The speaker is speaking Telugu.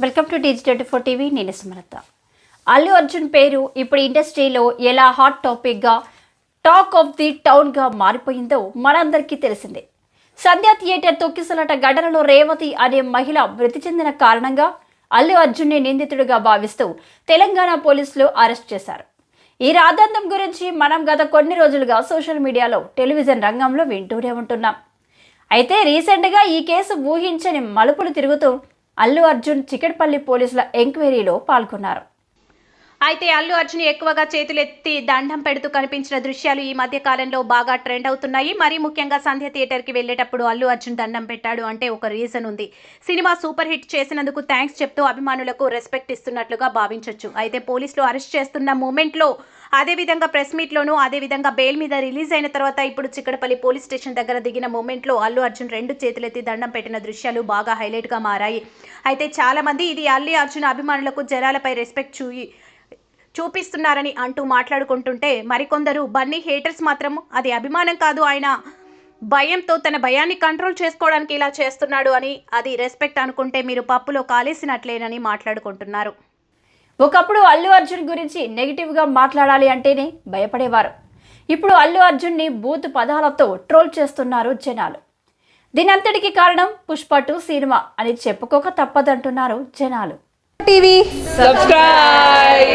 Welcome to Digi24 TV. నేను సుమలత. అల్లు అర్జున్ పేరు ఇప్పుడు ఇండస్ట్రీలో ఎలా హాట్ టాపిక్గా టాక్ ఆఫ్ ది టౌన్గా మారిపోయిందో మనందరికీ తెలిసిందే. సంధ్యా థియేటర్ తొక్కిసలాట ఘటనలో రేవతి అనే మహిళ మృతి చెందిన కారణంగా అల్లు అర్జున్ని నిందితుడిగా భావిస్తూ తెలంగాణ పోలీసులు అరెస్ట్ చేశారు. ఈ రాద్ధాంతం గురించి మనం గత కొన్ని రోజులుగా సోషల్ మీడియాలో, టెలివిజన్ రంగంలో వింటూనే ఉంటున్నాం. అయితే రీసెంట్గా ఈ కేసు ఊహించని మలుపులు తిరుగుతూ అల్లు అర్జున్ చికట్పల్లి పోలీసుల ఎంక్వైరీలో పాల్గొన్నారు. అయితే అల్లు అర్జున్ ఎక్కువగా చేతులెత్తి దండం పెడుతూ కనిపించిన దృశ్యాలు ఈ మధ్య కాలంలో బాగా ట్రెండ్ అవుతున్నాయి. మరీ ముఖ్యంగా సంధ్య థియేటర్కి వెళ్ళేటప్పుడు అల్లు అర్జున్ దండం పెట్టాడు అంటే ఒక రీజన్ ఉంది. సినిమా సూపర్ హిట్ చేసినందుకు థ్యాంక్స్ చెప్తూ అభిమానులకు రెస్పెక్ట్ ఇస్తున్నట్లుగా భావించవచ్చు. అయితే పోలీసులు అరెస్ట్ చేస్తున్న మూమెంట్లో, అదేవిధంగా ప్రెస్ మీట్లోనూ, అదేవిధంగా బెయిల్ మీద రిలీజ్ అయిన తర్వాత ఇప్పుడు చిక్కడపల్లి పోలీస్ స్టేషన్ దగ్గర దిగిన మూమెంట్లో అల్లు అర్జున్ రెండు చేతులెత్తి దండం పెట్టిన దృశ్యాలు బాగా హైలైట్గా మారాయి. అయితే చాలామంది ఇది అల్లు అర్జున్ అభిమానులకు జనాలపై రెస్పెక్ట్ చూపిస్తున్నారని అంటూ మాట్లాడుకుంటుంటే, మరికొందరు బన్నీ హేటర్స్ మాత్రం అది అభిమానం కాదు, ఆయన భయంతో తన భయాన్ని కంట్రోల్ చేసుకోవడానికి ఇలా చేస్తున్నాడు అని, అది రెస్పెక్ట్ అనుకుంటే మీరు పప్పులో కాలేసినట్లేనని మాట్లాడుకుంటున్నారు. ఒకప్పుడు అల్లు అర్జున్ గురించి నెగిటివ్గా మాట్లాడాలి అంటేనే భయపడేవారు. ఇప్పుడు అల్లు అర్జున్ని బూత్ పదాలతో ట్రోల్ చేస్తున్నారు జనాలు. దీనంతటికి కారణం పుష్ప 2 సినిమా అని చెప్పుకోక తప్పదంటున్నారు జనాలు. TV subscribe